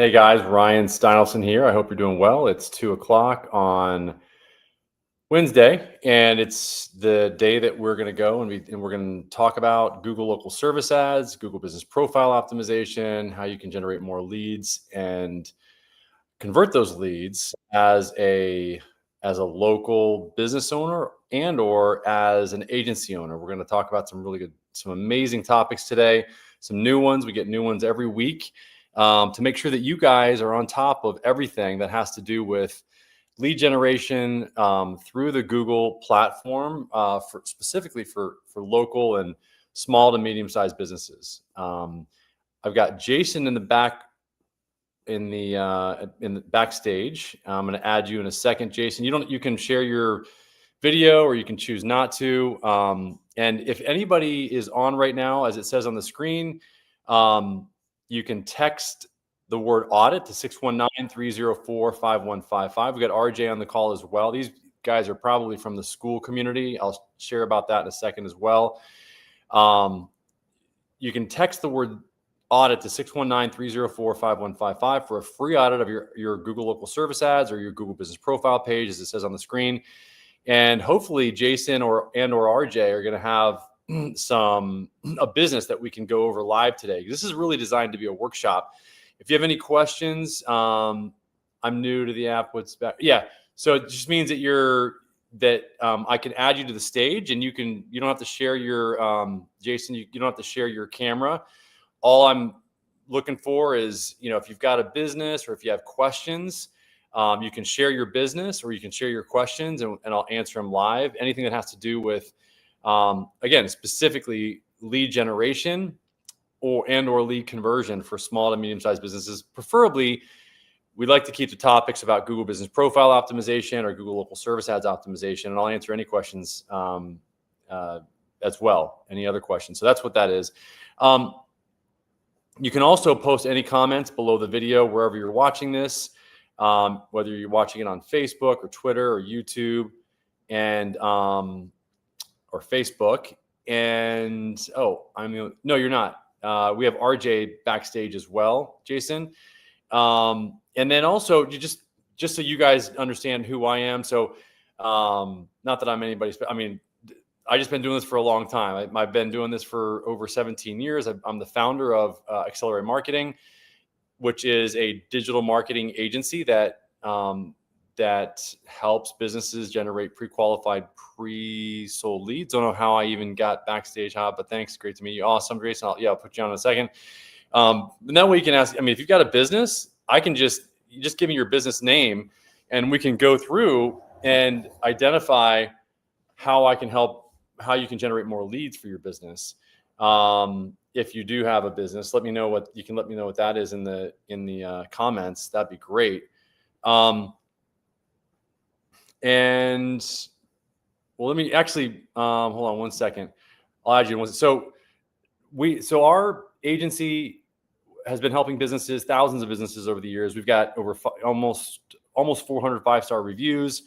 Hey guys, Ryan Steinelson here. I hope you're doing well. It's 2 o'clock on Wednesday, and it's the day that we're going to go and we're going to talk about Google local service ads, Google business profile optimization, how you can generate more leads and convert those leads as a local business owner and or as an agency owner. We're going to talk about some amazing topics today, some new ones. We get new ones every week to make sure that you guys are on top of everything that has to do with lead generation through the Google platform, specifically for local and small to medium-sized businesses. I've got Jason in the backstage. I'm going to add you in a second, Jason. You can share your video or you can choose not to. And if anybody is on right now, as it says on the screen, you can text the word audit to 619-304-5155. We got RJ on the call as well. These guys are probably from the school community. I'll share about that in a second as well. You can text the word audit to 619-304-5155 for a free audit of your Google local service ads or your Google business profile page, as it says on the screen. And hopefully Jason or RJ are going to have a business that we can go over live today. This is really designed to be a workshop. If you have any questions, I'm new to the app. Yeah. So it just means that I can add you to the stage, and you don't have to share your Jason. You don't have to share your camera. All I'm looking for is, if you've got a business or if you have questions, you can share your business or you can share your questions, and I'll answer them live. Anything that has to do with, again, specifically lead generation or lead conversion for small to medium-sized businesses. Preferably, we'd like to keep the topics about Google business profile optimization or Google local service ads optimization, and I'll answer any questions as well, any other questions. So that's what that is. You can also post any comments below the video wherever you're watching this, whether you're watching it on Facebook or Twitter or YouTube or Facebook. And no, you're not. We have RJ backstage as well, Jason. And then also just so you guys understand who I am. So not that I'm anybody, I just been doing this for a long time. I've been doing this for over 17 years. I'm the founder of Accelerate Marketing, which is a digital marketing agency that helps businesses generate pre-qualified, pre-sold leads. Don't know how I even got backstage, but thanks. Great to meet you. Awesome, Jason. I'll put you on in a second. And that way you can ask, if you've got a business, I can just give me your business name and we can go through and identify how you can generate more leads for your business. If you do have a business, let me know what that is in the comments. That'd be great. And let me actually hold on one second. I'll add you in one. So our agency has been helping businesses, thousands of businesses over the years. We've got over almost 400 5-star reviews.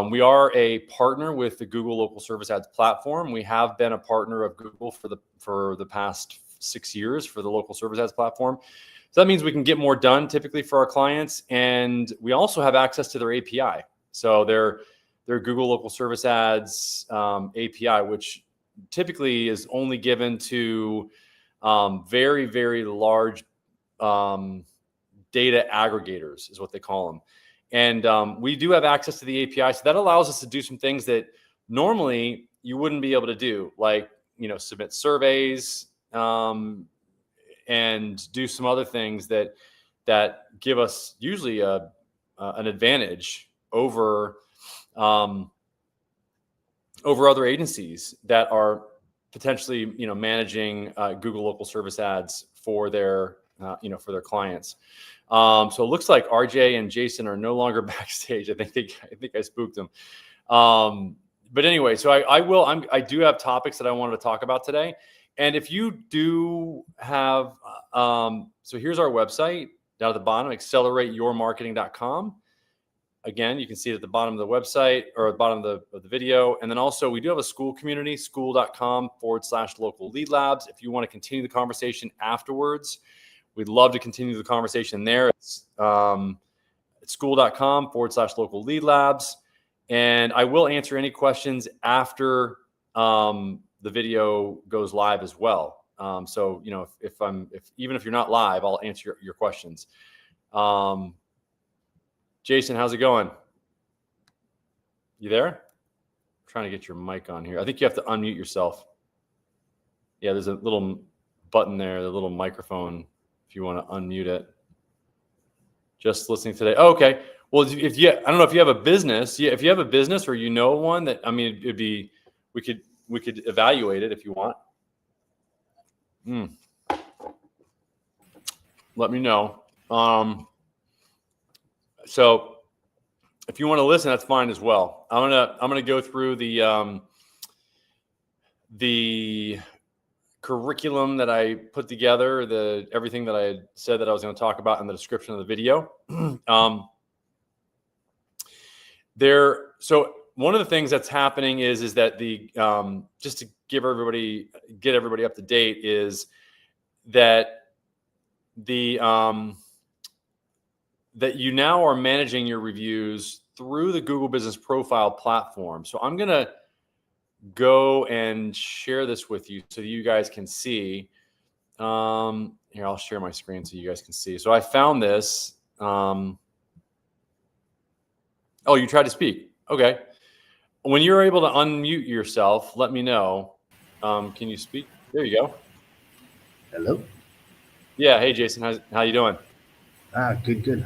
We are a partner with the Google local service ads platform. We have been a partner of Google for the past 6 years for the local service ads platform. So that means we can get more done typically for our clients. And we also have access to their API. So their Google local service ads API, which typically is only given to very, very large data aggregators is what they call them. And we do have access to the API. So that allows us to do some things that normally you wouldn't be able to do, like, submit surveys and do some other things that give us usually an advantage over other agencies that are potentially, managing Google local service ads for their clients. So it looks like RJ and Jason are no longer backstage. I think I spooked them. But anyway, so I do have topics that I wanted to talk about today. And if you do have, so here's our website down at the bottom, accelerateyourmarketing.com. Again, you can see it at the bottom of the website or at the bottom of the video. And then also we do have a school community, school.com/local lead labs. If you want to continue the conversation afterwards, we'd love to continue the conversation there. It's school.com/local lead labs. And I will answer any questions after the video goes live as well. So, if even if you're not live, I'll answer your questions. Jason, how's it going? You there? I'm trying to get your mic on here. I think you have to unmute yourself. Yeah, there's a little button there, the little microphone, if you want to unmute it. Just listening today. Oh, okay. Well, I don't know if you have a business. Yeah, if you have a business or one that, it'd be, we could evaluate it if you want. Let me know. So if you want to listen, that's fine as well. I'm gonna go through the curriculum that I put together, everything that I had said that I was going to talk about in the description of the video. So one of the things that's happening is that just to get everybody up to date, is that that you now are managing your reviews through the Google Business Profile platform. So I'm going to go and share this with you so you guys can see. Here, I'll share my screen so you guys can see. So I found this. Oh, you tried to speak. Okay. When you're able to unmute yourself, let me know. Can you speak? There you go. Hello. Yeah. Hey, Jason. How you doing? Good.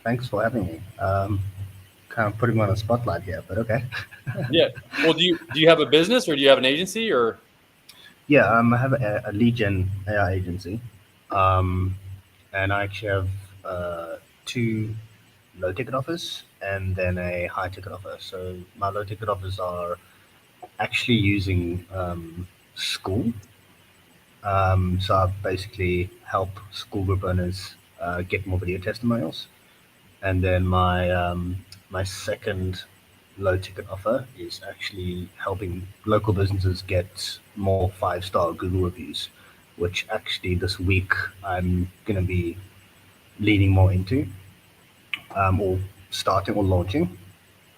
Thanks for having me. Kind of putting me on a spotlight here, but okay. Yeah. Well, do you have a business, or do you have an agency, or? Yeah, I have a lead gen AI agency, and I actually have 2 low ticket offers and then a high ticket offer. So my low ticket offers are actually using school. So I basically help school group owners get more video testimonials. And then my second low ticket offer is actually helping local businesses get more 5-star Google reviews, which actually this week I'm going to be leaning more into, or starting or launching.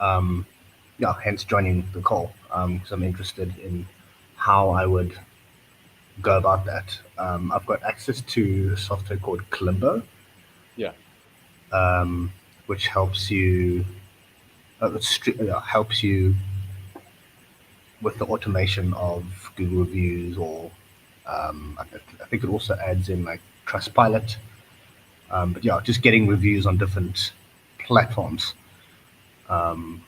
Hence joining the call, because I'm interested in how I would go about that. I've got access to software called Klimbo. Yeah. Which helps you helps you with the automation of Google reviews, or I think it also adds in like Trustpilot. But yeah, just getting reviews on different platforms. Awesome.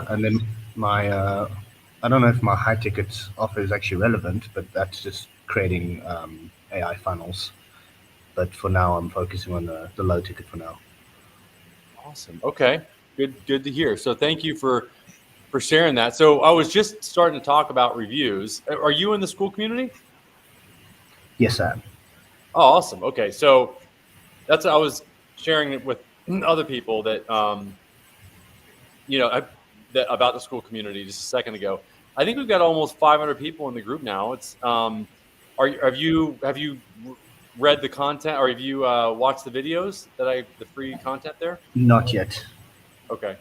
And then my I don't know if my high ticket offer is actually relevant, but that's just creating AI funnels. But for now, I'm focusing on the low ticket for now. Awesome. Okay. Good to hear. So thank you for sharing that. So I was just starting to talk about reviews. Are you in the school community? Yes, I am. Oh, awesome. Okay. So I was sharing it with other people that, about the school community just a second ago. I think we've got almost 500 people in the group now. It's, have you read the content, or have you watched the videos the free content there? Not yet. Okay.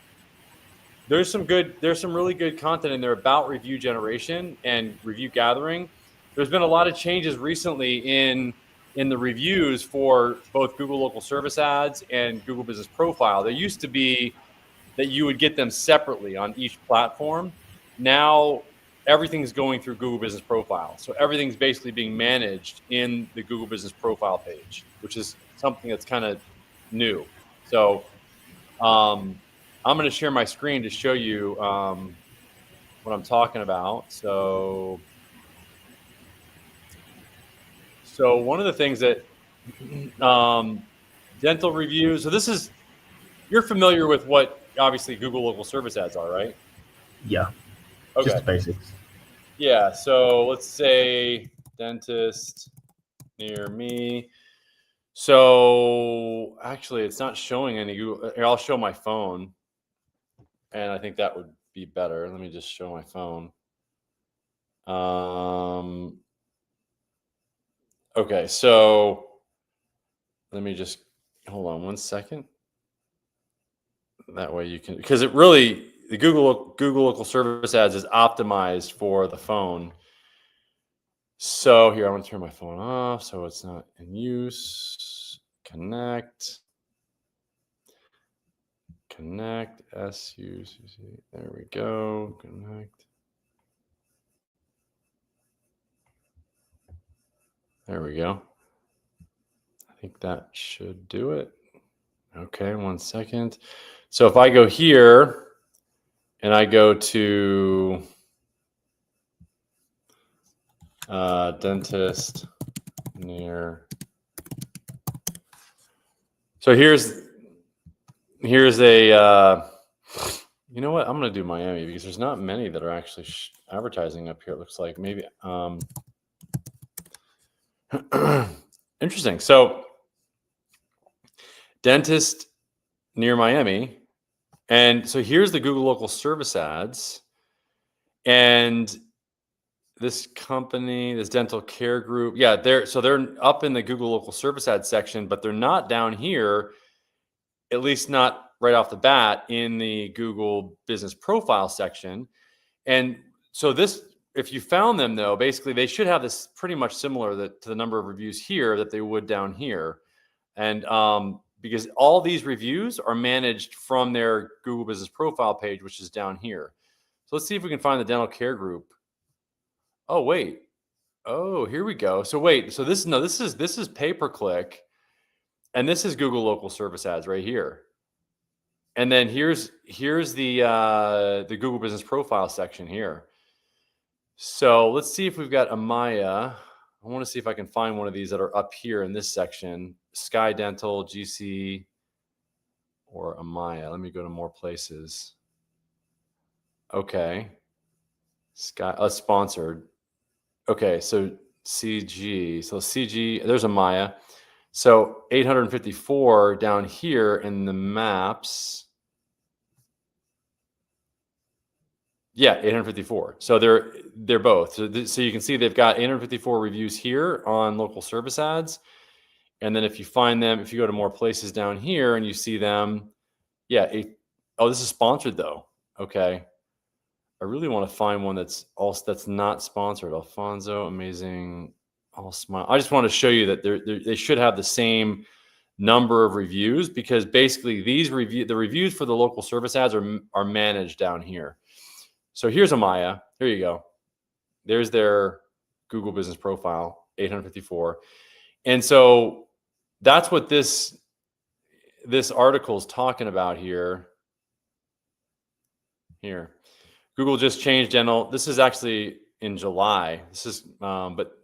There's some really good content in there about review generation and review gathering. There's been a lot of changes recently in the reviews for both Google Local Service Ads and Google Business Profile. There used to be that you would get them separately on each platform. Now everything's going through Google Business Profile. So everything's basically being managed in the Google Business Profile page, which is something that's kind of new. So I'm going to share my screen to show you what I'm talking about. So one of the things that dental reviews. So you're familiar with what obviously Google Local Service Ads are, right? Yeah. Okay. Just the basics. Yeah. So let's say dentist near me. So actually, it's not showing any Google. I'll show my phone, and I think that would be better. Let me just show my phone. Okay, so let me just hold on 1 second. That way you can, because it really, the Google local service ads is optimized for the phone. So here, I'm going to turn my phone off so it's not in use. Connect, SUCC. There we go. Connect. There we go. I think that should do it. Okay, 1 second. So if I go here and I go to dentist near. So here's a, you know what? I'm going to do Miami because there's not many that are actually advertising up here. It looks like maybe. Interesting. So dentist near Miami. And so here's the Google local service ads. And this company, this dental care group, yeah, they're up in the Google local service ad section, but they're not down here, at least not right off the bat, in the Google business profile section. And so this, if you found them though, basically they should have this pretty much similar to the number of reviews here that they would down here. And because all these reviews are managed from their Google business profile page, which is down here. So let's see if we can find the dental care group. Oh, wait. Oh, here we go. So wait, so this is pay-per-click, and this is Google local service ads right here. And then here's the Google business profile section here. So let's see if we've got Amaya. I want to see if I can find one of these that are up here in this section. Sky Dental, GC, or Amaya. Let me go to more places. Okay. Sky, sponsored. Okay, so CG. So CG, there's Amaya. So 854 down here in the maps. Yeah, 854. So they're both. So you can see they've got 854 reviews here on local service ads. And then if you find them, if you go to more places down here and you see them, yeah, oh, this is sponsored though. Okay. I really want to find one that's not sponsored. Alfonso, amazing. All smile. I just want to show you that they should have the same number of reviews, because basically the reviews for the local service ads are managed down here. So here's Amaya. Here you go. There's their Google business profile, 854. And so that's what this article is talking about here. Here. Google just changed dental. This is actually in July. This is, but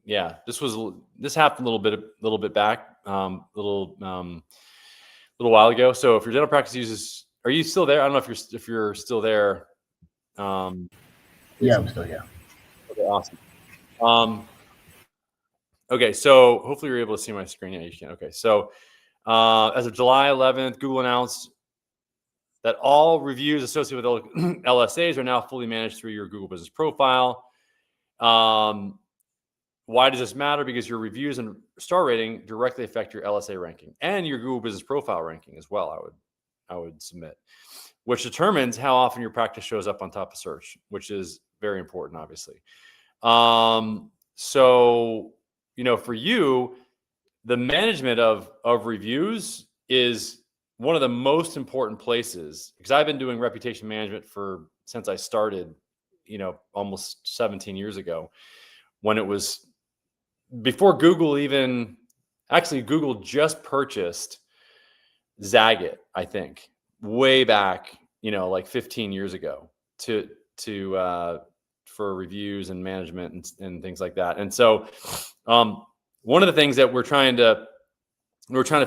yeah, this happened a little bit back, little while ago. So if your dental practice uses, are you still there? I don't know if you're still there. Yeah, I'm still here. Okay, awesome. Okay, so hopefully you're able to see my screen. Yeah, you can. Okay, so as of July 11th, Google announced that all reviews associated with LSAs are now fully managed through your Google business profile. Why does this matter? Because your reviews and star rating directly affect your LSA ranking and your Google business profile ranking as well. I would submit, which determines how often your practice shows up on top of search, which is very important, obviously. So, for you, the management of reviews is one of the most important places, because I've been doing reputation management since I started, almost 17 years ago, when it was before Google Google just purchased Zagat, I think, way back, like 15 years ago for reviews and management and things like that. And so one of the things that we're trying to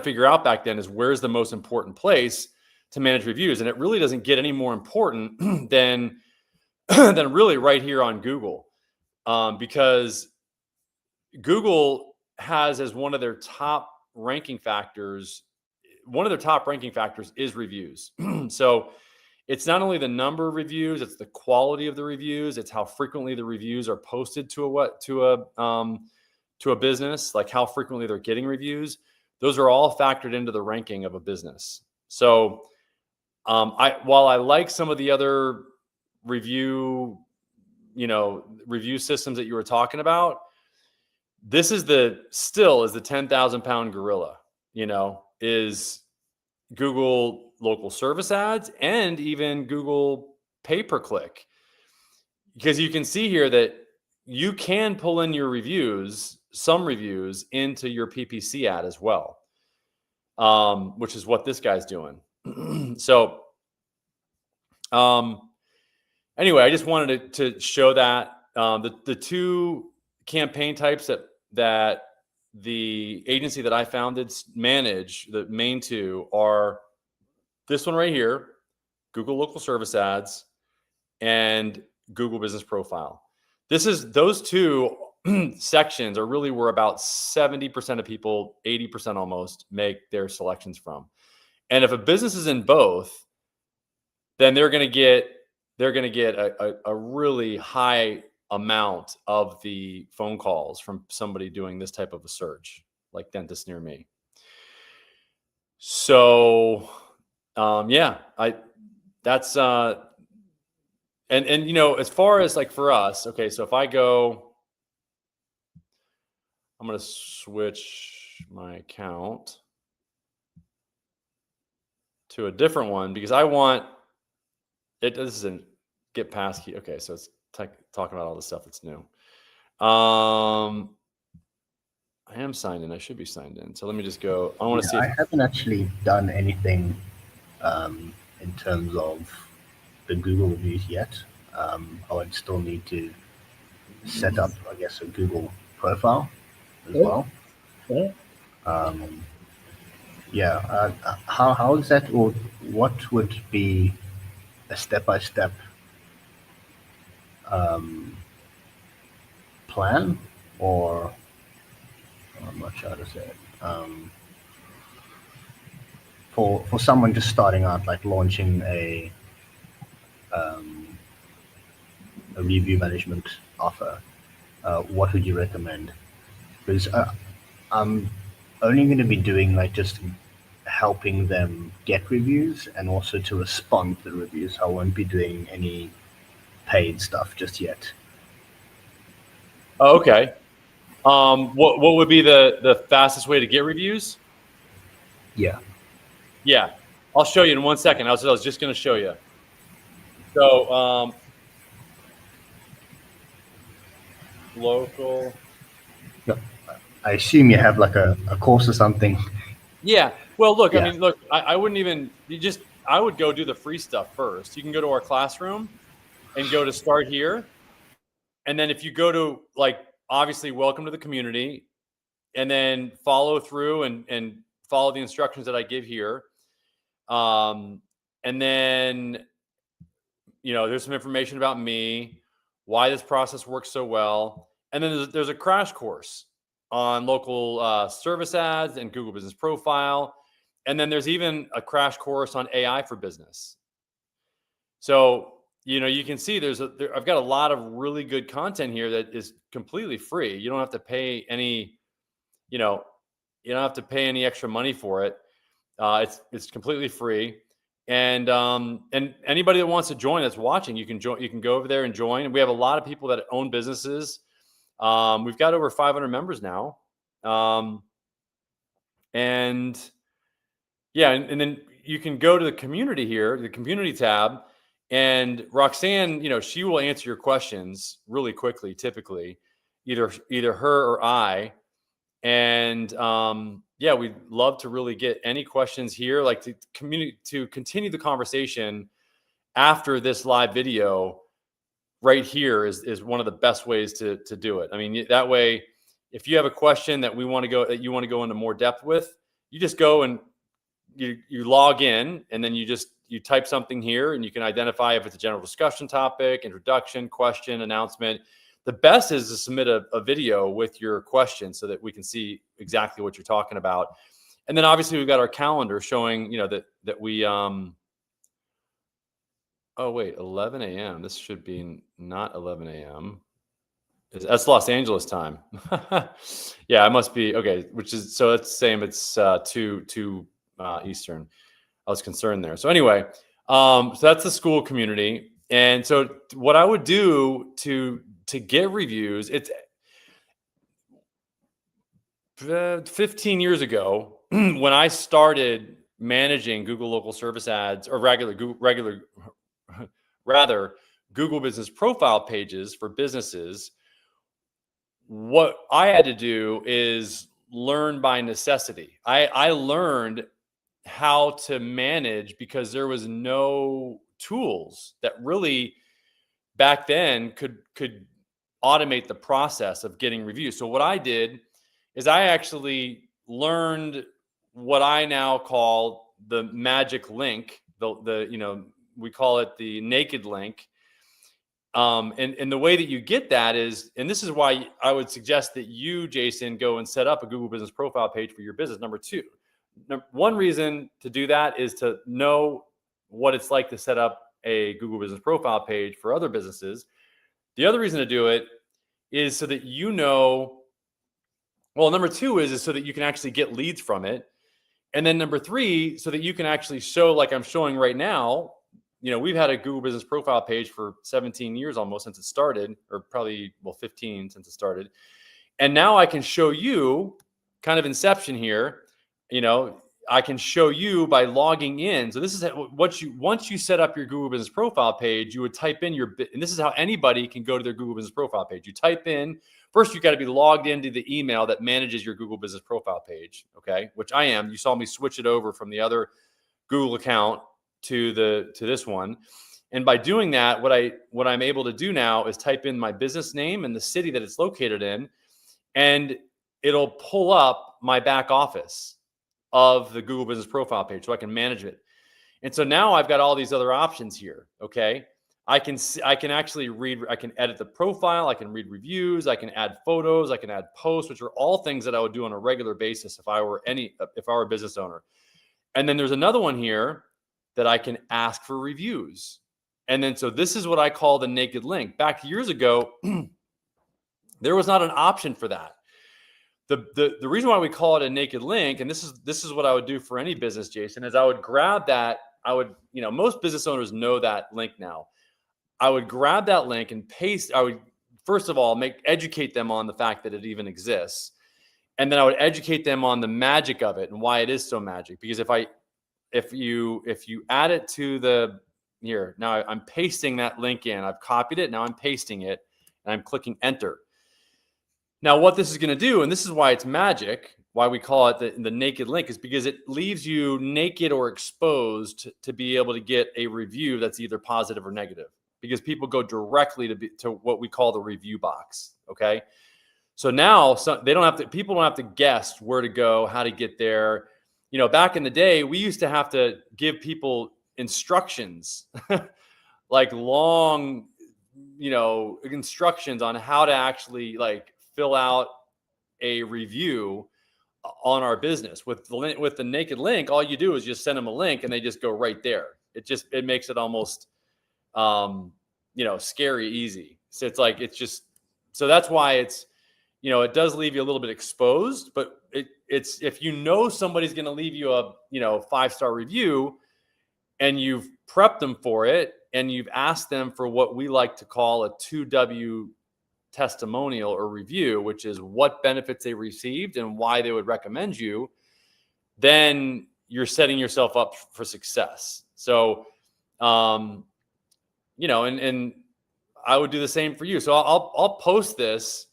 figure out back then is where's the most important place to manage reviews. And it really doesn't get any more important than really right here on Google, because Google has as one of their top ranking factors is reviews. So it's not only the number of reviews, it's the quality of the reviews, it's how frequently the reviews are posted to to a business, like how frequently they're getting reviews, those are all factored into the ranking of a business. So while I like some of the other review systems that you were talking about, this is the 10,000-pound gorilla, is Google local service ads and even Google pay-per-click. Because you can see here that you can pull in your some reviews into your PPC ad as well, which is what this guy's doing. So anyway, I just wanted to show that the two campaign types that the agency that I founded manage, the main two, are this one right here, Google local service ads, and Google business profile. Those two sections are really where about 70% of people, 80% almost, make their selections from. And if a business is in both, then they're going to get a really high amount of the phone calls from somebody doing this type of a search, like dentist near me. So that's and as far as like for us, okay, so if I go, I'm going to switch my account to a different one because I want it. This isn't get past key. Okay, so it's talking about all the stuff that's new. I am signed in. I should be signed in. So let me just go. I want to see. I haven't actually done anything in terms of the Google reviews yet. I would still need to set up, I guess, a Google profile as well. How is that, or what would be a step-by-step plan, or I'm not sure how to say it, for someone just starting out, like launching a review management offer? What would you recommend? Because I'm only going to be doing like just helping them get reviews and also to respond to the reviews. I won't be doing any paid stuff just yet. Oh, okay. What would be the fastest way to get reviews? Yeah. I'll show you in 1 second. I was just going to show you. So local. No, I assume you have like a course or something. Yeah. Well, look. Yeah. I mean, look. I wouldn't even. I would go do the free stuff first. You can go to our classroom and go to start here, and then if you go to obviously welcome to the community, and then follow through and follow the instructions that I give here, and then there's some information about me, why this process works so well, and then there's a crash course on local service ads and Google Business Profile, and then there's even a crash course on AI for business. So you can see I've got a lot of really good content here that is completely free. You don't have to pay any, you don't have to pay any extra money for it. It's completely free. And anybody that wants to join that's watching, you can join. You can go over there and join. And we have a lot of people that own businesses. We've got over 500 members now. And then you can go to the community here, the community tab, and Roxanne, she will answer your questions really quickly, typically, either her or I. And we'd love to really get any questions here, like to continue the conversation after this live video. Right here is one of the best ways to do it. I mean, that way, if you have a question that you want to go into more depth with, you just go and you log in, and then you type something here, and you can identify if it's a general discussion topic, introduction, question, announcement. The best is to submit a video with your question so that we can see exactly what you're talking about. And then obviously we've got our calendar showing, that we, oh wait, 11 a.m. This should be not 11 a.m. That's Los Angeles time. Yeah, it must be okay. Which is so it's the same. It's 2 Eastern. I was concerned there. So anyway, so that's the school community. And so what I would do to get reviews, it's 15 years ago when I started managing Google local service ads or rather Google business profile pages for businesses. What I had to do is learn by necessity. I learned how to manage because there was no tools that really back then could automate the process of getting reviews. So what I did is I actually learned what I now call the magic link. We call it the naked link. And the way that you get that is, and this is why I would suggest that you, Jason, go and set up a Google business profile page for your business. Number two, one reason to do that is to know what it's like to set up a Google business profile page for other businesses. The other reason to do it is so that number two is so that you can actually get leads from it. And then number three, so that you can actually show, like I'm showing right now, we've had a Google business profile page for 17 years almost since it started, or probably 15 since it started. And now I can show you kind of inception here. I can show you by logging in. So this is once you set up your Google business profile page, you would type in and this is how anybody can go to their Google business profile page. You type in, first you got to be logged into the email that manages your Google business profile page. Okay. Which I am. You saw me switch it over from the other Google account to this one. And by doing that, what I'm able to do now is type in my business name and the city that it's located in, and it'll pull up my back office of the Google business profile page so I can manage it. And so now I've got all these other options here. Okay. I can actually read, I can edit the profile. I can read reviews. I can add photos. I can add posts, which are all things that I would do on a regular basis if I were a business owner. And then there's another one here that I can ask for reviews. And then, so this is what I call the naked link. Back years ago, there was not an option for that. The reason why we call it a naked link, and this is what I would do for any business, Jason, is I would grab that. Most business owners know that link now. I would grab that link and paste. I would, first of all, educate them on the fact that it even exists. And then I would educate them on the magic of it and why it is so magic. Because if you add it to here, now I'm pasting that link in. I've copied it. Now I'm pasting it and I'm clicking enter. Now, what this is going to do, and this is why it's magic, why we call it the naked link, is because it leaves you naked or exposed to be able to get a review that's either positive or negative, because people go directly to what we call the review box. Okay. So now people don't have to guess where to go, how to get there. Back in the day, we used to have to give people instructions, like long, instructions on how to actually fill out a review on our business. With the naked link, all you do is just send them a link and they just go right there. It makes it almost, scary easy. So so that's why it's, it does leave you a little bit exposed, but it's, if somebody's going to leave you a, 5-star review and you've prepped them for it and you've asked them for what we like to call a 2W testimonial or review, which is what benefits they received and why they would recommend you, then you're setting yourself up for success. So, and I would do the same for you. So I'll post this,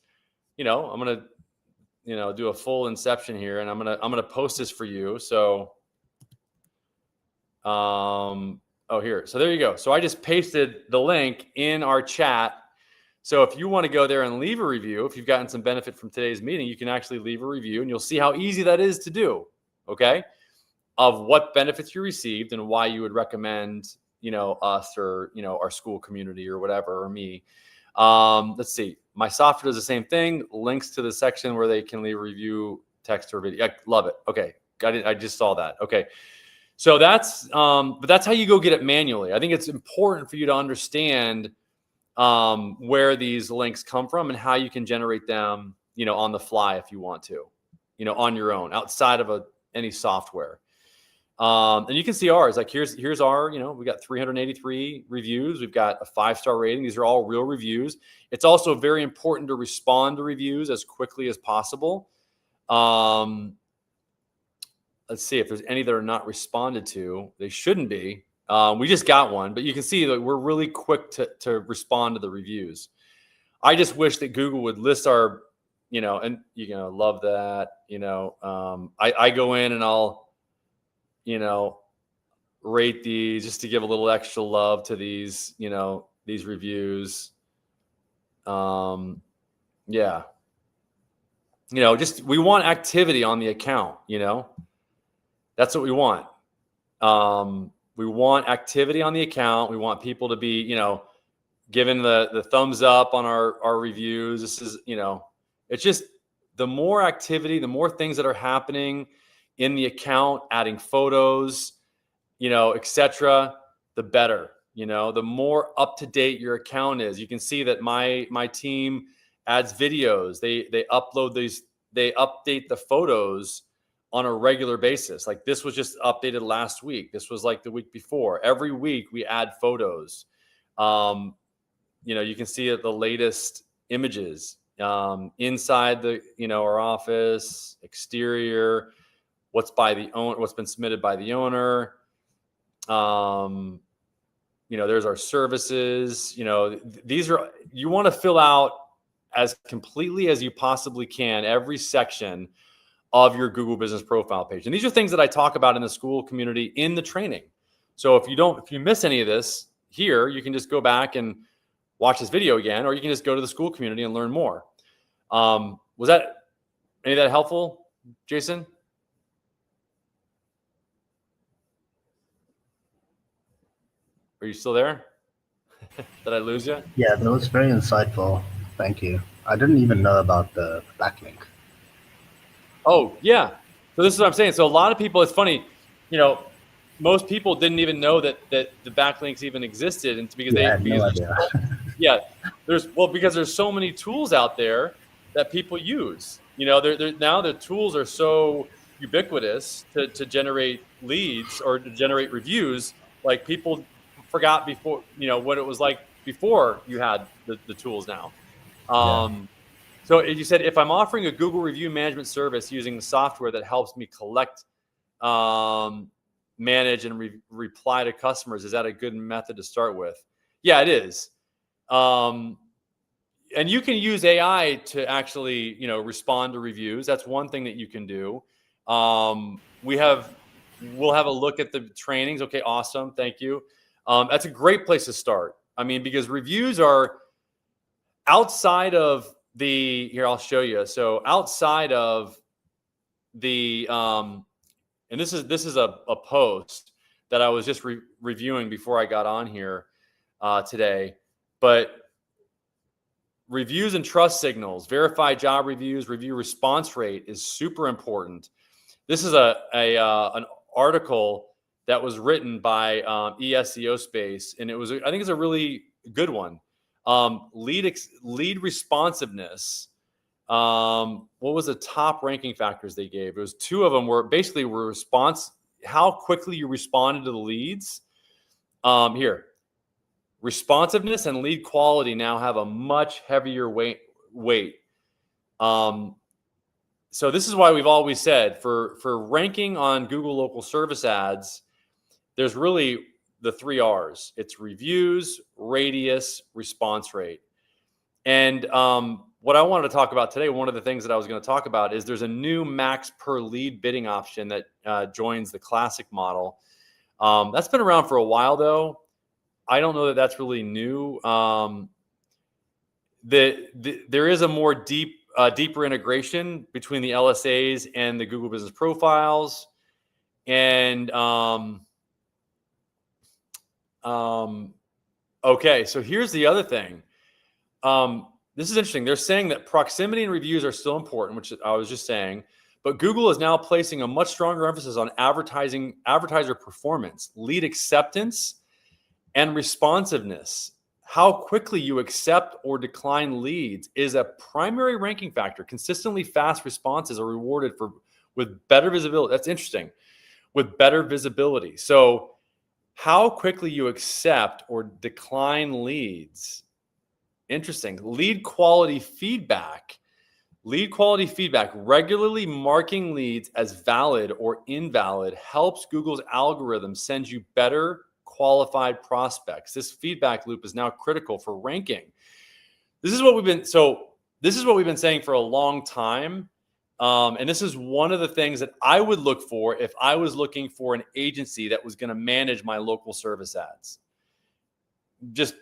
I'm going to, do a full inception here, and I'm going to post this for you. So, here. So there you go. So I just pasted the link in our chat. So if you want to go there and leave a review, if you've gotten some benefit from today's meeting, you can actually leave a review, and you'll see how easy that is to do. Okay. Of what benefits you received and why you would recommend, us or, our school community or whatever, or me. Let's see. My software does the same thing. Links to the section where they can leave a review, text or video. I love it. Okay. Got it. I just saw that. Okay. So but that's how you go get it manually. I think it's important for you to understand, where these links come from and how you can generate them, on the fly if you want to, on your own outside of any software. And you can see ours. Like here's our, we got 383 reviews. We've got a 5-star rating. These are all real reviews. It's also very important to respond to reviews as quickly as possible. Let's see if there's any that are not responded to. They shouldn't be. We just got one, but you can see that we're really quick to respond to the reviews. I just wish that Google would list our, and you're going to love that, I go in and I'll, rate these just to give a little extra love to these, these reviews. Yeah. Just, we want activity on the account, that's what we want. We want activity on the account. We want people to be, giving the thumbs up on our reviews. This is, it's just the more activity, the more things that are happening in the account, adding photos, etc., the better. The more up to date your account is. You can see that my team adds videos. They upload these. They update the photos on a regular basis. Like this was just updated last week. This was like the week before. Every week we add photos. You can see the latest images inside the, our office, exterior, what's been submitted by the owner. There's our services. These are, you want to fill out as completely as you possibly can every section of your Google Business Profile page. And these are things that I talk about in the school community in the training. So if you miss any of this here, you can just go back and watch this video again, or you can just go to the school community and learn more. Was that any of that helpful, Jason? Are you still there? Did I lose you? Yeah, that was very insightful. Thank you. I didn't even know about the backlink. Oh, yeah. So this is what I'm saying. So a lot of people, it's funny, most people didn't even know that the backlinks even existed, and because I had no idea. Because there's so many tools out there that people use. Now the tools are so ubiquitous to generate leads or to generate reviews. Like people forgot before, what it was like before you had the tools now. So you said, if I'm offering a Google review management service using the software that helps me collect, manage, and reply to customers, is that a good method to start with? Yeah, it is. And you can use AI to actually, respond to reviews. That's one thing that you can do. We'll have a look at the trainings. Okay, awesome. Thank you. That's a great place to start. I mean, because reviews are outside of here, I'll show you. So outside of the, and this is a post that I was just reviewing before I got on here today, but reviews and trust signals, verified job reviews, review response rate is super important. This is an article that was written by ESEO Space, and I think it's a really good one. Lead responsiveness. What was the top ranking factors they gave? It was 2 of them were basically how quickly you responded to the leads. Here, responsiveness and lead quality now have a much heavier weight. So this is why we've always said for ranking on Google local service ads, there's really the 3 R's. It's reviews, radius, response rate. And what I wanted to talk about today, one of the things that I was going to talk about is there's a new max per lead bidding option that joins the classic model. That's been around for a while, though. I don't know that that's really new. There is a more deeper integration between the LSAs and the Google Business Profiles. And okay, so here's the other thing. This is interesting. They're saying that proximity and reviews are still important, which I was just saying, but Google is now placing a much stronger emphasis on advertiser performance, lead acceptance, and responsiveness. how quickly you accept or decline leads is a primary ranking factor. Consistently fast responses are rewarded with better visibility. That's interesting. With better visibility. So how quickly you accept or decline leads. Interesting. Lead quality feedback. Regularly marking leads as valid or invalid helps Google's algorithm send you better qualified prospects. This feedback loop is now critical for ranking. This is what we've been saying for a long time. And this is one of the things that I would look for if I was looking for an agency that was going to manage my local service ads. Just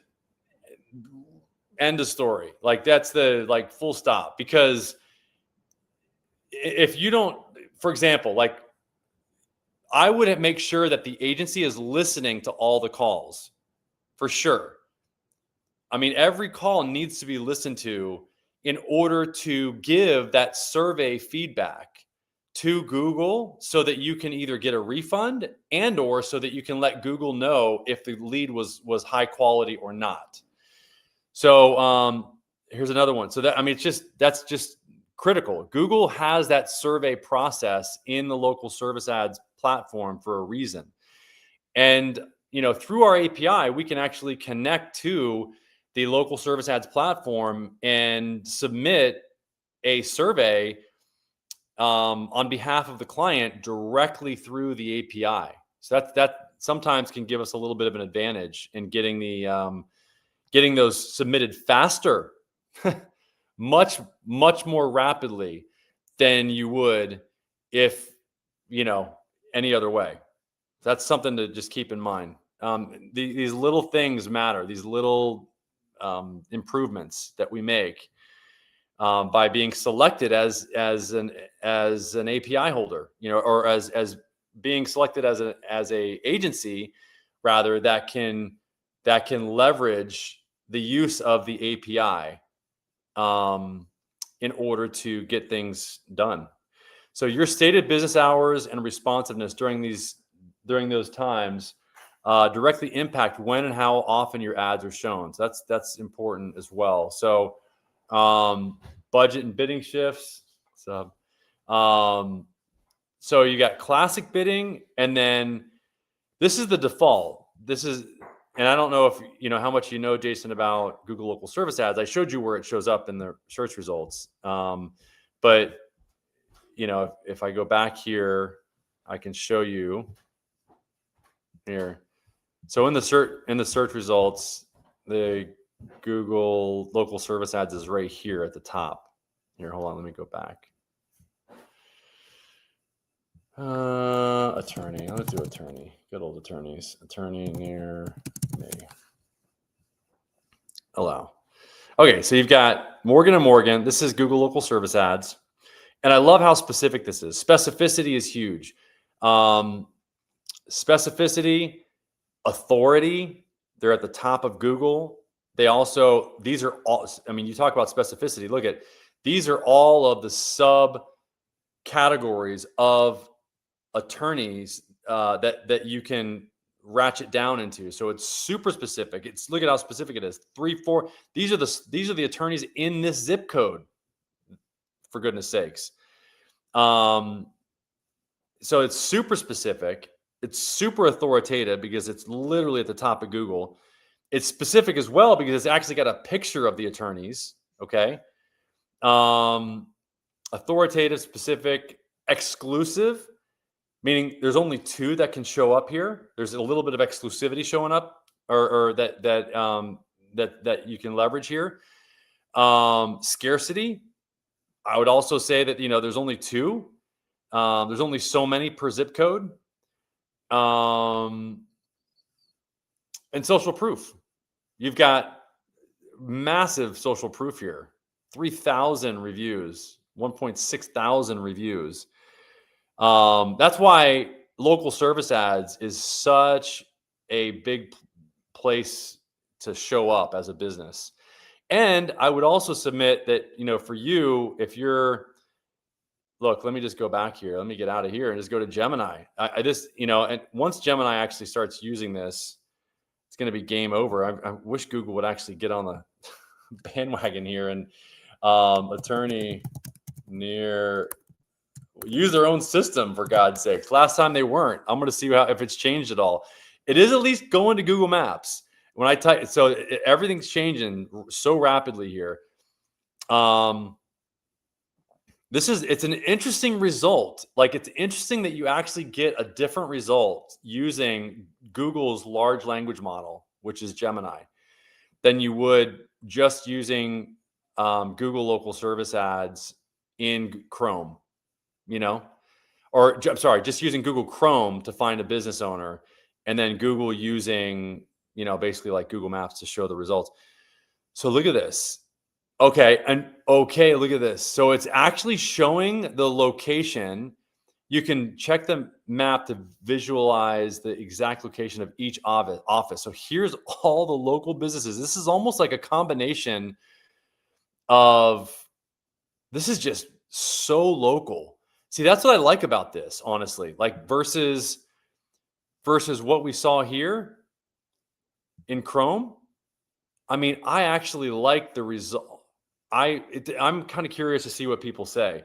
end of story. Like that's the full stop. Because if you don't, for example, like I would make sure that the agency is listening to all the calls for sure. I mean, every call needs to be listened to in order to give that survey feedback to Google so that you can either get a refund or so that you can let Google know if the lead was high quality or not. So here's another one. So that's just critical. Google has that survey process in the local service ads platform for a reason. And, through our API, we can actually connect to the local service ads platform and submit a survey on behalf of the client directly through the API. So that sometimes can give us a little bit of an advantage in getting those submitted faster, much more rapidly than you would if any other way. That's something to just keep in mind. These little things matter. These little improvements that we make by being selected as an API holder, or as being selected as a agency rather that can leverage the use of the API in order to get things done. So your stated business hours and responsiveness during those times directly impact when and how often your ads are shown. So that's important as well. So budget and bidding shifts. So you got classic bidding, and then this is the default. And I don't know if how much Jason, about Google local service ads. I showed you where it shows up in the search results. But if I go back here, I can show you here. So in the search results, the Google local service ads is right here at the top. Here, hold on, let me go back. Attorney. Let's do attorney. Good old attorneys. Attorney near me. Allow. Okay, so you've got Morgan & Morgan. This is Google local service ads. And I love how specific this is. Specificity is huge. Specificity, authority, they're at the top of Google. These are all, you talk about specificity. Look at, these are all of the subcategories of attorneys that you can ratchet down into. So it's super specific. Look at how specific it is. 3, 4. These are the attorneys in this zip code, for goodness sakes. So it's super specific. It's super authoritative because it's literally at the top of Google. It's specific as well because it's actually got a picture of the attorneys. Okay. Authoritative, specific, exclusive, meaning there's only 2 that can show up here. There's a little bit of exclusivity showing up, or that you can leverage here. Scarcity. I would also say that there's only 2. There's only so many per zip code. And social proof. You've got massive social proof here. 3,000 reviews, 1.6 thousand reviews. That's why local service ads is such a big place to show up as a business. And I would also submit that, for you, if you're, look, let me just go back here. Let me get out of here and just go to Gemini. I just, and once Gemini actually starts using this, it's going to be game over. I wish Google would actually get on the bandwagon here and attorney near use their own system, for God's sakes. Last time they weren't. I'm going to see if it's changed at all. It is at least going to Google Maps. When I type, so everything's changing so rapidly here. It's an interesting result. Like, it's interesting that you actually get a different result using Google's large language model, which is Gemini, than you would just using Google local service ads in Chrome, or I'm sorry, just using Google Chrome to find a business owner, and then Google using, basically like Google Maps to show the results. So look at this. Okay, look at this. So it's actually showing the location. You can check the map to visualize the exact location of each office. So here's all the local businesses. This is almost like a combination of, this is just so local. See, that's what I like about this, honestly, like versus what we saw here in Chrome. I mean, I actually like the result. I'm kind of curious to see what people say.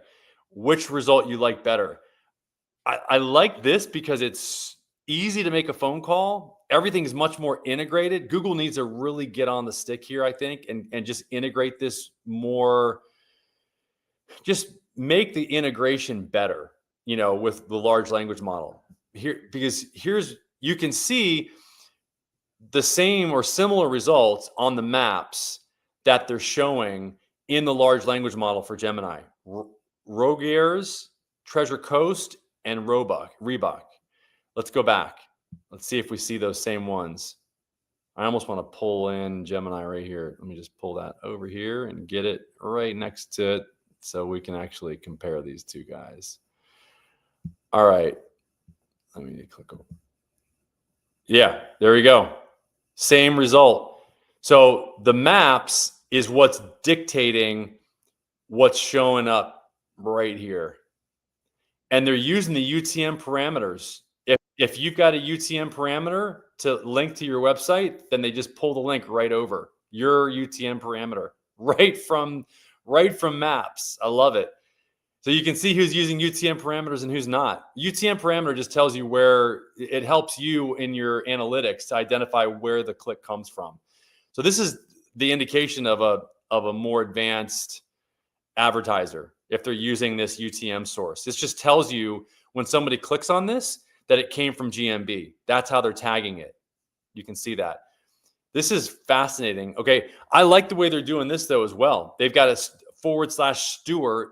Which result you like better? I like this because it's easy to make a phone call. Everything's much more integrated. Google needs to really get on the stick here, I think, and just integrate this more. Just make the integration better, with the large language model here, because you can see the same or similar results on the maps that they're showing in the large language model for Gemini. Rogiers, Treasure Coast, and Reebok. Let's go back. Let's see if we see those same ones. I almost want to pull in Gemini right here. Let me just pull that over here and get it right next to it so we can actually compare these two guys. All right. Let me click over. Yeah, there we go. Same result. So the maps is what's dictating what's showing up right here. And they're using the UTM parameters. If you've got a UTM parameter to link to your website, then they just pull the link right over your UTM parameter right from maps. I love it. So you can see who's using UTM parameters and who's not. UTM parameter just tells you where it helps you in your analytics to identify where the click comes from. So this is the indication of a more advanced advertiser if they're using this UTM source. This just tells you when somebody clicks on this that it came from GMB. That's how they're tagging it. You can see that. This is fascinating. Okay, I like the way they're doing this though as well. They've got a /Stewart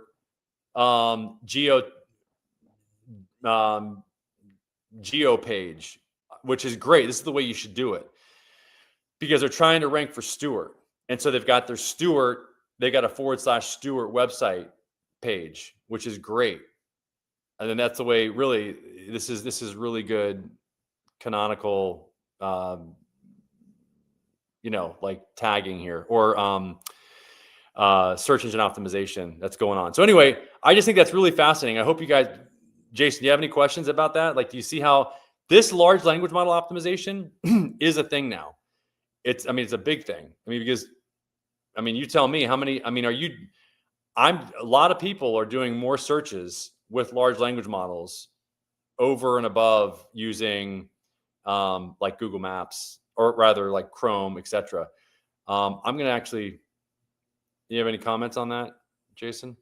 geo page, which is great. This is the way you should do it because they're trying to rank for Stewart. And so they've got their Stewart, they got a /Stewart website page, which is great. And then that's the way, really, this is really good canonical, like tagging here, or search engine optimization that's going on. So anyway, I just think that's really fascinating. I hope you guys, Jason, do you have any questions about that? Like, do you see how this large language model optimization is a thing now? It's a big thing. Because you tell me how many, a lot of people are doing more searches with large language models over and above using like Google Maps, or rather like Chrome, etc. I'm going to actually, you have any comments on that, Jason?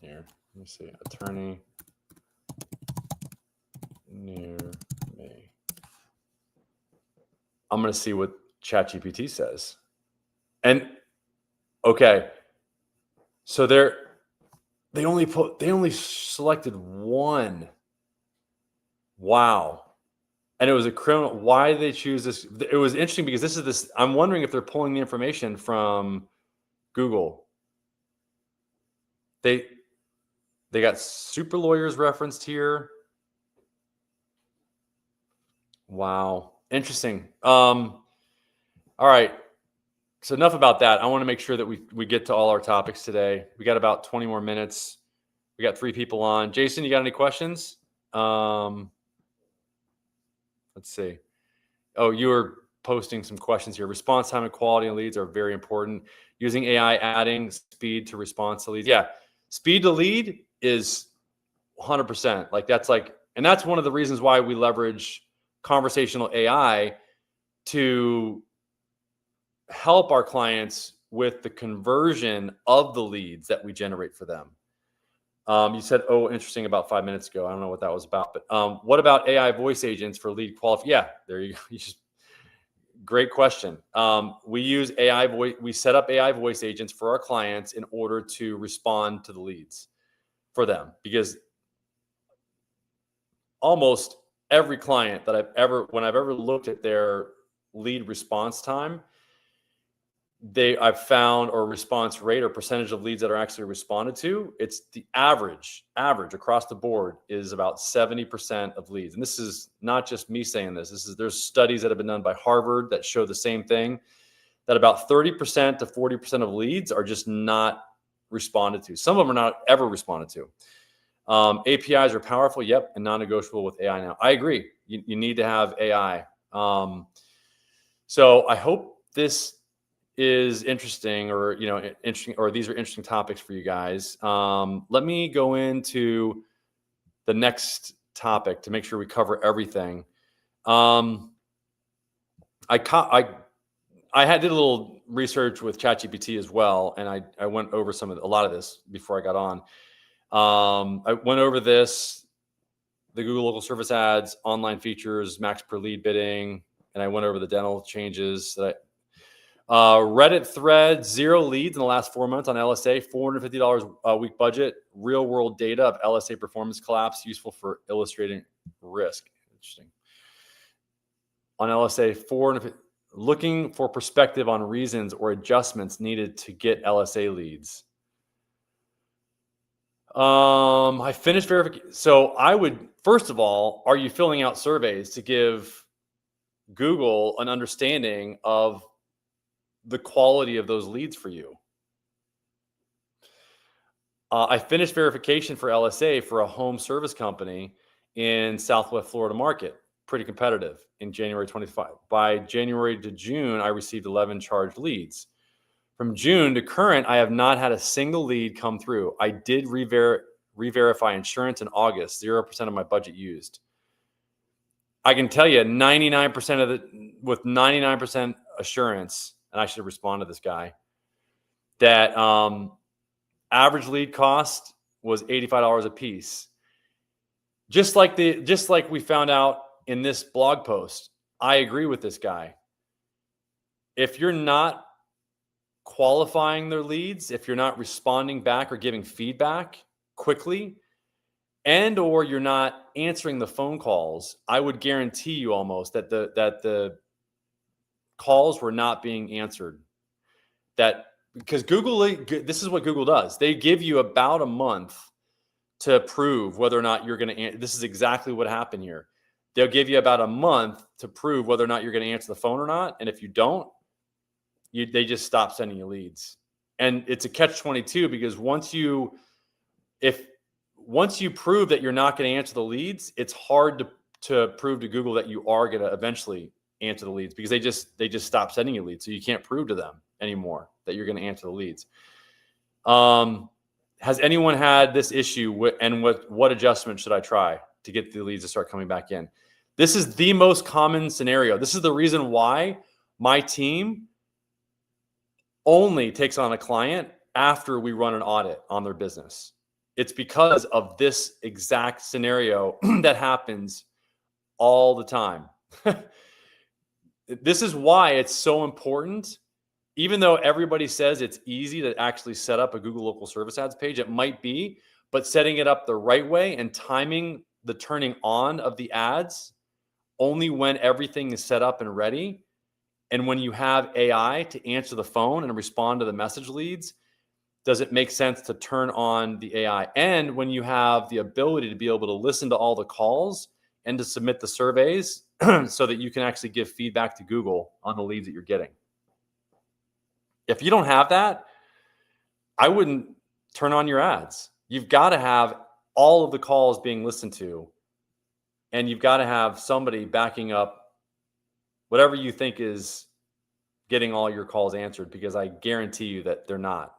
Here, let me see. Attorney near me. I'm going to see what ChatGPT says. And okay, so they only selected one. Wow. And it was a criminal. Why did they choose this? It was interesting because I'm wondering if they're pulling the information from Google. They got Super Lawyers referenced here. Wow. Interesting. All right. So enough about that. I want to make sure that we get to all our topics today. We got about 20 more minutes. We got 3 people on. Jason, you got any questions? Let's see. Oh, you were posting some questions here. Response time and quality of leads are very important. Using AI, adding speed to response to leads. Yeah, speed to lead is 100%. And that's one of the reasons why we leverage conversational AI to help our clients with the conversion of the leads that we generate for them. You said, oh, interesting, about 5 minutes ago. I don't know what that was about, but what about AI voice agents for lead quality? Yeah, there you go. Great question. We use AI voice. We set up AI voice agents for our clients in order to respond to the leads for them, because almost every client that when I've ever looked at their lead response time, I've found, or response rate or percentage of leads that are actually responded to, it's the average across the board is about 70% of leads. And this is not just me saying this. There's studies that have been done by Harvard that show the same thing, that about 30% to 40% of leads are just not responded to. Some of them are not ever responded to. APIs are powerful, yep, and non-negotiable with AI now. I agree. You need to have AI. So I hope this is interesting, or interesting, or these are interesting topics for you guys. Let me go into the next topic to make sure we cover everything. I did a little research with ChatGPT as well, and I went over a lot of this before I got on. I went over the Google local service ads, online features, max per lead bidding, and I went over the dental changes that Reddit thread, 0 leads in the last 4 months on LSA, $450 a week budget, real world data of LSA performance collapse, useful for illustrating risk. Interesting. On LSA, looking for perspective on reasons or adjustments needed to get LSA leads. I finished verification. So I would, first of all, are you filling out surveys to give Google an understanding of the quality of those leads for you? I finished verification for LSA for a home service company in Southwest Florida market, pretty competitive, in January 25. By January to June, I received 11 charged leads. From June to current, I have not had a single lead come through. I did re-verify insurance in August, 0% of my budget used. I can tell you 99% with 99% assurance, and I should respond to this guy, that average lead cost was $85 a piece. Just like we found out in this blog post, I agree with this guy. If you're not qualifying their leads, if you're not responding back or giving feedback quickly, and or you're not answering the phone calls, I would guarantee you almost that the calls were not being answered. Because this is what Google does. They give you about a month to prove whether or not you're going to. This is exactly what happened here. They'll give you about a month to prove whether or not you're going to answer the phone or not. And if you don't, they just stop sending you leads. And it's a catch-22, because once you prove that you're not going to answer the leads, it's hard to prove to Google that you are going to eventually answer the leads, because they just stop sending you leads. So you can't prove to them anymore that you're going to answer the leads. Has anyone had this issue, what adjustment should I try to get the leads to start coming back in? This is the most common scenario. This is the reason why my team only takes on a client after we run an audit on their business. It's because of this exact scenario that happens all the time. This is why it's so important. Even though everybody says it's easy to actually set up a Google local service ads page, it might be, but setting it up the right way and timing the turning on of the ads only when everything is set up and ready, and when you have AI to answer the phone and respond to the message leads, does it make sense to turn on the AI? And when you have the ability to be able to listen to all the calls and to submit the surveys so that you can actually give feedback to Google on the leads that you're getting. If you don't have that, I wouldn't turn on your ads. You've got to have all of the calls being listened to And you've got to have somebody backing up whatever you think is getting all your calls answered, because I guarantee you that they're not.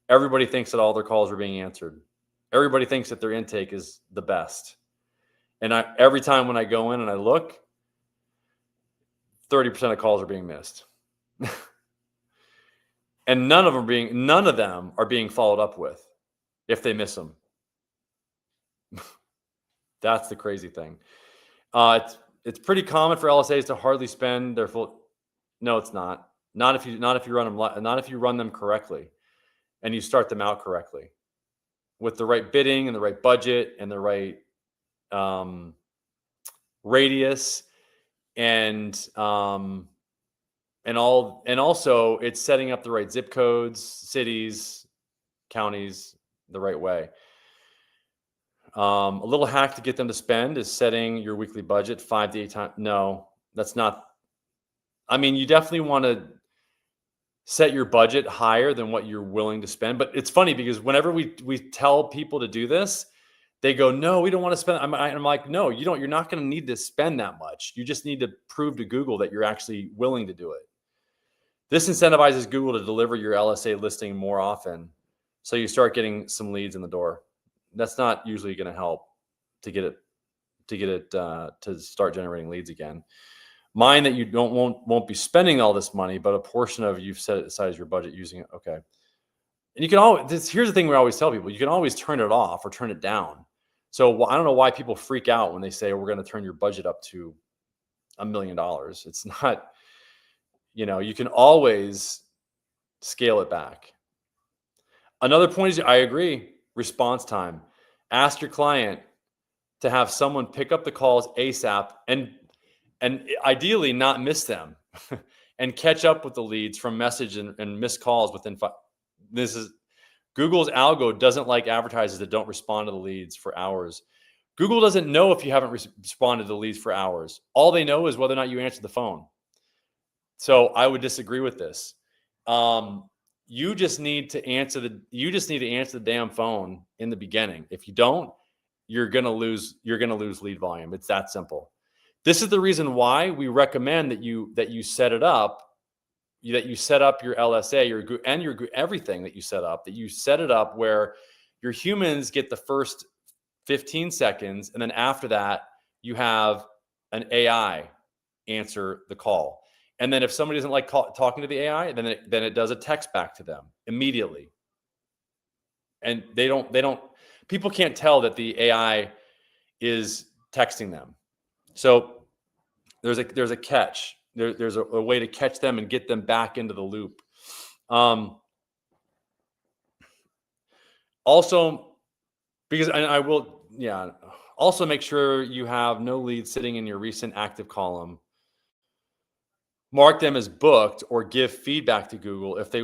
Everybody thinks that all their calls are being answered. Everybody thinks that their intake is the best. And every time when I go in and I look, 30% of calls are being missed. And none of them are being followed up with if they miss them. That's the crazy thing. It's pretty common for LSAs to hardly spend their full. No, it's not. Not if you run them correctly, and you start them out correctly, with the right bidding and the right budget and the right radius, and also it's setting up the right zip codes, cities, counties the right way. A little hack to get them to spend is setting your weekly budget 5 to 8 times. No, that's not. I mean, you definitely want to set your budget higher than what you're willing to spend. But it's funny because whenever we tell people to do this, they go, no, we don't want to spend. I'm like, no, you don't. You're not going to need to spend that much. You just need to prove to Google that you're actually willing to do it. This incentivizes Google to deliver your LSA listing more often, so you start getting some leads in the door. That's not usually going to help to get it to start generating leads again. Mind that you won't be spending all this money, but a portion of you've set aside as your budget using it. Okay. And you can always, here's the thing we always tell people, you can always turn it off or turn it down. So I don't know why people freak out when they say, we're going to turn your budget up to $1 million. It's not, you can always scale it back. Another point is, I agree, response time. Ask your client to have someone pick up the calls ASAP and ideally not miss them and catch up with the leads from message and missed calls within Google's algo doesn't like advertisers that don't respond to the leads for hours. Google doesn't know if you haven't responded to the leads for hours. All they know is whether or not you answer the phone. So I would disagree with this. You just need to answer the damn phone in the beginning. If you don't, you're gonna lose lead volume. It's that simple. This is the reason why we recommend that you set it up, that you set up your LSA, your everything that you set up, that you set it up where your humans get the first 15 seconds, and then after that you have an AI answer the call. And then if somebody doesn't like talking to the AI, then it does a text back to them immediately. And people can't tell that the AI is texting them. So there's a catch. There's a way to catch them and get them back into the loop. Also, because I will, also make sure you have no leads sitting in your recent active column. Mark them as booked or give feedback to Google if they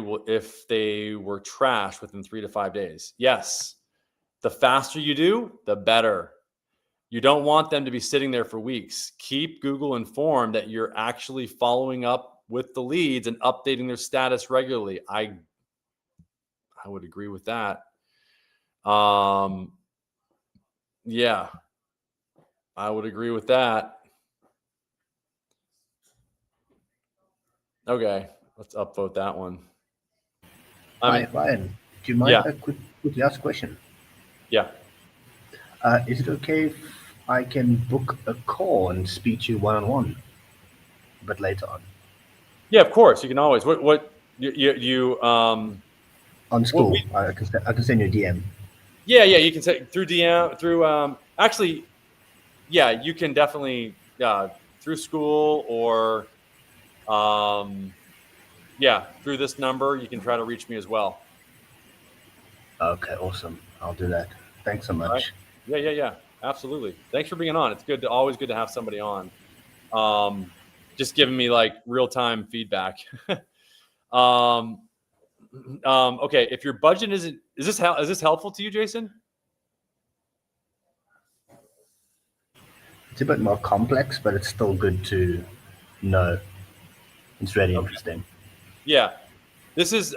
were trashed within 3 to 5 days. Yes, the faster you do, the better. You don't want them to be sitting there for weeks. Keep Google informed that you're actually following up with the leads and updating their status regularly. I would agree with that. Yeah, I would agree with that. Okay, let's upvote that one. Hi, Ryan. Do you mind if I quickly ask a question? Yeah. Is it okay if I can book a call and speak to you one-on-one, but later on? Yeah, of course. You can always. What you on school? I can send you a DM. Yeah, you can say through DM through actually, yeah, you can definitely through school or through this number you can try to reach me as well. Okay, awesome. I'll do that. Thanks so much. Right. Yeah. Absolutely. Thanks for being on. It's always good to have somebody on. Just giving me like real-time feedback. Okay, if your budget is this helpful to you, Jason? It's a bit more complex, but it's still good to know. It's really interesting. Yeah, this is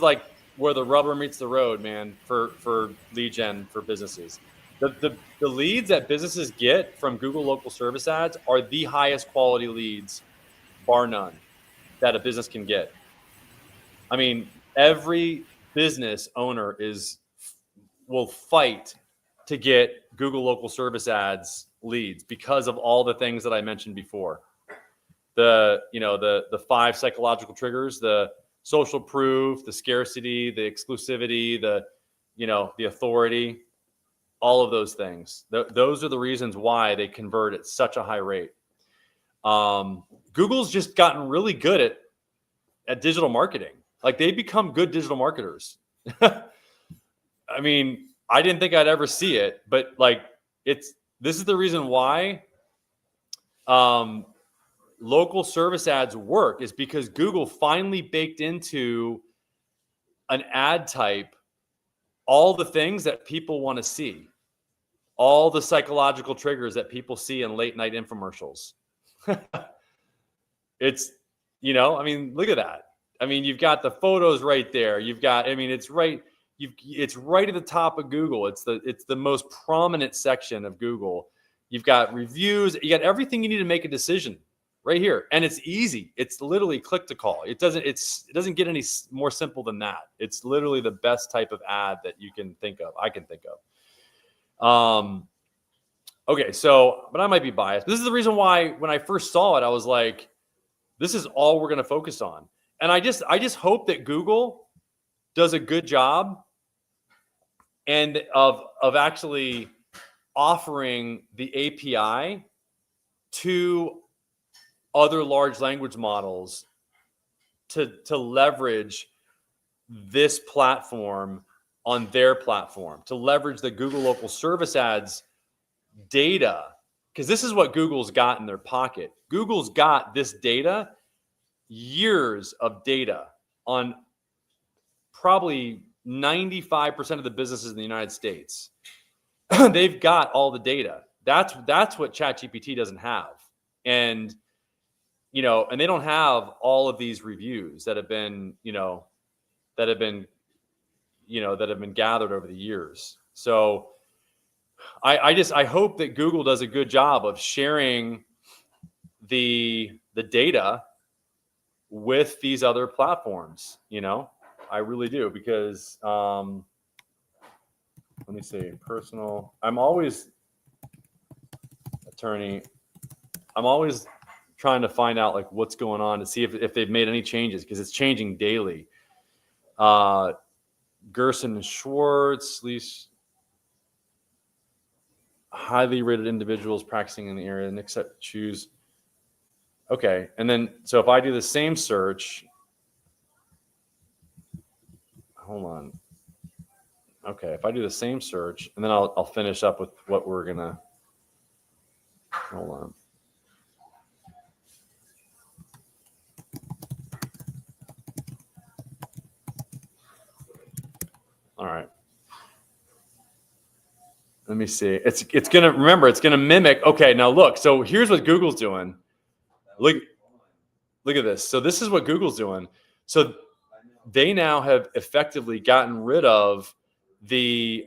like where the rubber meets the road, man, for lead gen for businesses. The leads that businesses get from Google local service ads are the highest quality leads, bar none, that a business can get. I mean, every business owner will fight to get Google local service ads leads because of all the things that I mentioned before. The 5 psychological triggers, the social proof, the scarcity, the exclusivity, the authority, all of those things. Those are the reasons why they convert at such a high rate. Google's just gotten really good at digital marketing. Like, they become good digital marketers. I mean, I didn't think I'd ever see it, but like, this is the reason why local service ads work, is because Google finally baked into an ad type all the things that people want to see, all the psychological triggers that people see in late night infomercials. It's, I mean, look at that. I mean, you've got the photos right there. You've got, I mean, it's right at the top of Google. It's the most prominent section of Google. You've got reviews. You got everything you need to make a decision right here, and it's easy. It's literally click to call. It doesn't get any more simple than that. It's literally the best type of ad that you can think of. I can think of. Okay, so, but I might be biased. This is the reason why when I first saw it, I was like, this is all we're going to focus on. And I just hope that Google does a good job and of actually offering the API to other large language models to leverage this platform on their platform, to leverage the Google local service ads data, because this is what Google's got in their pocket. Google's got this data, years of data on probably 95% of the businesses in the United States. They've got all the data. That's what ChatGPT doesn't have. And and they don't have all of these reviews that have been gathered over the years. So I hope that Google does a good job of sharing the data with these other platforms. I really do, because let me see, personal. I'm always trying to find out like what's going on to see if they've made any changes, because it's changing daily. Gerson and Schwartz, least highly rated individuals practicing in the area. Next step, choose. Okay, and then so if I do the same search, hold on. Okay, if I do the same search, and then I'll finish up with what we're gonna. Hold on. All right. Let me see. It's gonna mimic. Okay, now look. So here's what Google's doing. Look at this. So this is what Google's doing. So they now have effectively gotten rid of the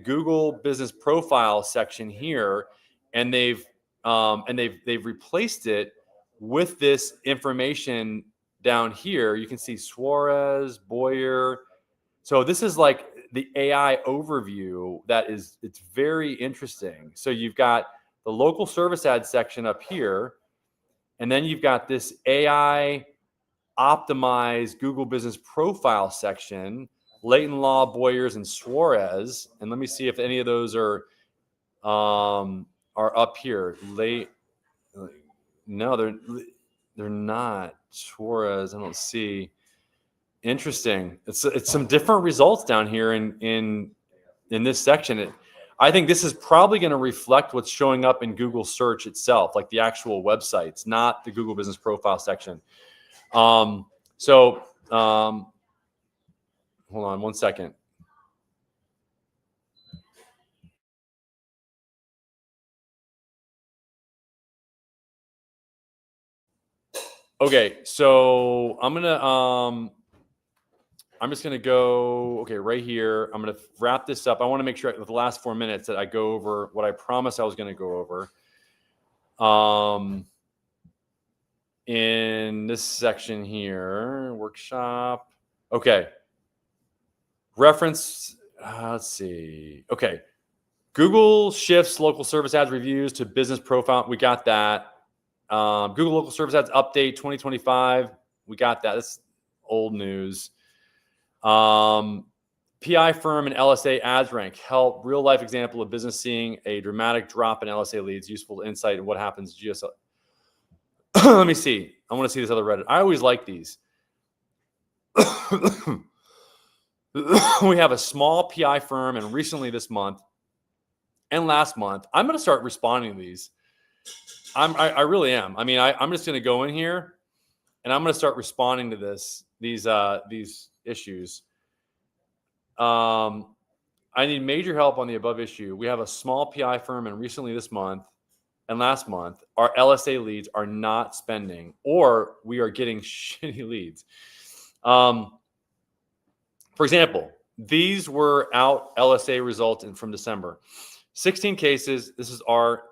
Google business profile section here, and they've replaced it with this information down here. You can see Suarez, Boyer. So this is like the AI overview. It's very interesting. So you've got the local service ad section up here, and then you've got this AI optimized Google business profile section, Leighton Law, Boyers, and Suarez. And let me see if any of those are up here. No, they're not. Suarez, I don't see. Interesting. It's some different results down here in this section. I think this is probably going to reflect what's showing up in Google search itself, like the actual websites, not the Google business profile section. Hold on one second. Okay, so I'm gonna I'm just going to go, okay, right here. I'm going to wrap this up. I want to make sure with the last 4 minutes that I go over what I promised I was going to go over. In this section here, workshop. Okay. Reference, let's see. Okay. Google shifts local service ads reviews to business profile. We got that. Google local service ads update 2025. We got that. That's old news. PI firm and LSA ads rank help real life example of business seeing a dramatic drop in LSA leads. Useful insight in what happens to GSL. Let me see. I want to see this other Reddit. I always like these. We have a small PI firm, and recently this month and last month, I'm going to start responding to these. I really am. I mean, I'm just going to go in here and I'm going to start responding to these issues. I need major help on the above issue. We have a small PI firm, and recently this month and last month, our LSA leads are not spending, or we are getting shitty leads. For example, these were out LSA results from December. 16 cases. This is our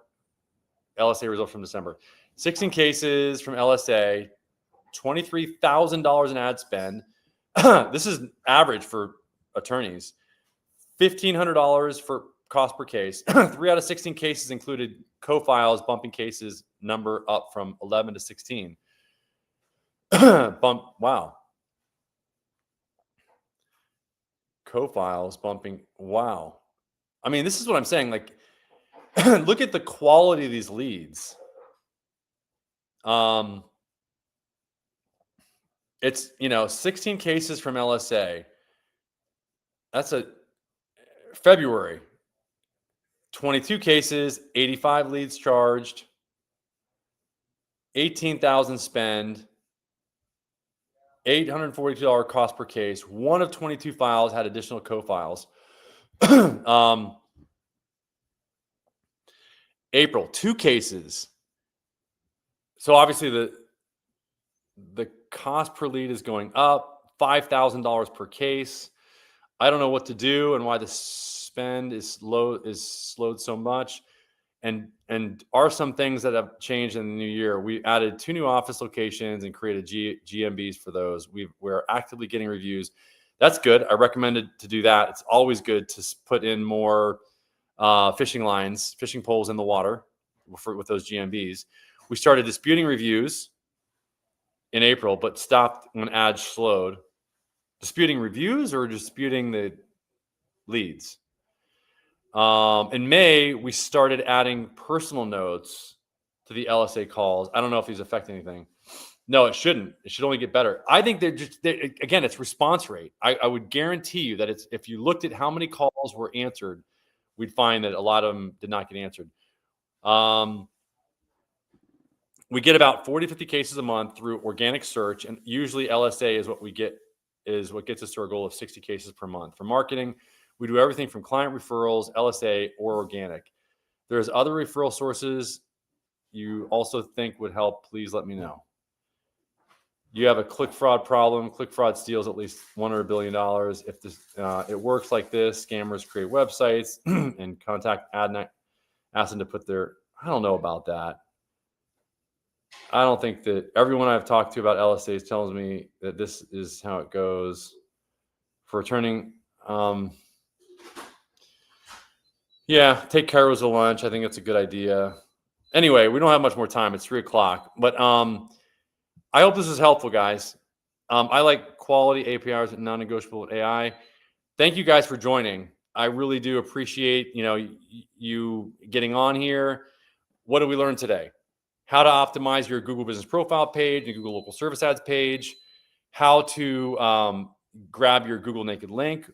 LSA result from December. 16 cases from LSA, $23,000 in ad spend. This is average for attorneys. $1,500 for cost per case. 3 out of 16 cases included co-files, bumping cases number up from 11 to 16. Wow. Co-files bumping. Wow. I mean, this is what I'm saying. Like, look at the quality of these leads. It's, 16 cases from LSA. That's a February. 22 cases, 85 leads charged, 18,000 spend, $842 cost per case. 1 of 22 files had additional co-files. April, 2 cases. So obviously the cost per lead is going up, $5,000 per case. I don't know what to do and why the spend is slowed so much. And are some things that have changed in the new year. We added 2 new office locations and created GMBs for those. We're actively getting reviews. That's good. I recommended to do that. It's always good to put in more fishing poles in the water with those GMBs. We started disputing reviews in April, but stopped when ads slowed. Disputing reviews or disputing the leads? In May, we started adding personal notes to the LSA calls. I don't know if these affect anything. No, it shouldn't. It should only get better. I think again, it's response rate. I would guarantee you that if you looked at how many calls were answered, we'd find that a lot of them did not get answered. We get about 40, 50 cases a month through organic search, and usually LSA is what gets us to our goal of 60 cases per month. For marketing, we do everything from client referrals, LSA, or organic. There's other referral sources you also think would help. Please let me know. You have a click fraud problem. Click fraud steals at least $100 billion. If this, it works like this, scammers create websites and contact AdNet, ask them to put their, I don't know about that. I don't think that everyone I've talked to about LSAs tells me that this is how it goes. For returning, yeah, take Kairos to lunch. I think it's a good idea. Anyway, we don't have much more time. It's 3:00, but I hope this is helpful, guys. I like quality APIs and non-negotiable with AI. Thank you guys for joining. I really do appreciate you getting on here. What did we learn today? How to optimize your Google Business Profile page and Google Local Service Ads page. How to grab your Google Naked Link.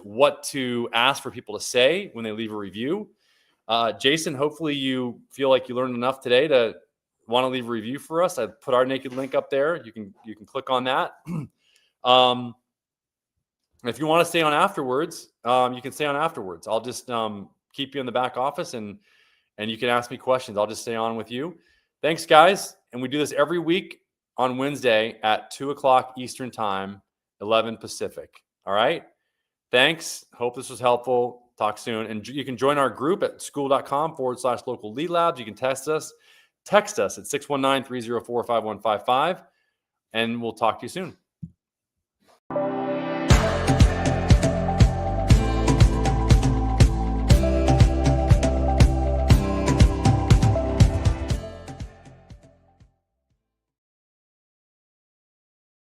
What to ask for people to say when they leave a review. Jason, hopefully you feel like you learned enough today to want to leave a review for us. I put our Naked Link up there. You can click on that. If you want to stay on afterwards, you can stay on afterwards. I'll just keep you in the back office and you can ask me questions. I'll just stay on with you. Thanks, guys. And we do this every week on Wednesday at 2:00 Eastern time, 11 Pacific. All right. Thanks. Hope this was helpful. Talk soon. And you can join our group at school.com/local lead labs. You can text us at 619-304-5155, and we'll talk to you soon.